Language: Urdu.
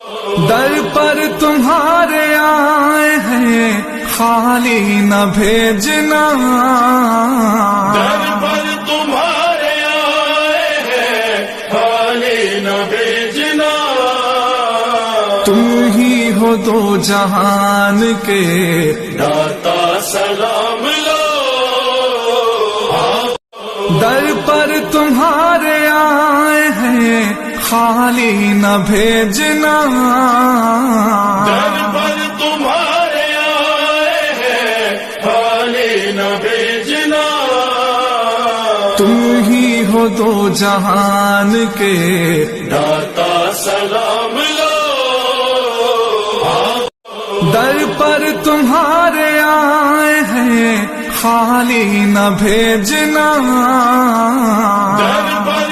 در پر تمہارے آئے ہیں خالی نہ بھیجنا، در پر تمہارے آئے ہیں خالی نہ بھیجنا، تم ہی ہو دو جہان کے داتا سلام لو، در پر تمہارے آئے ہیں خالی نہ بھیجنا، در پر تمہارے آئے ہیں خالی نہ بھیجنا، تم ہی ہو دو جہان کے داتا سلام لو، در پر تمہارے آئے ہیں خالی نہ بھیجنا، در پر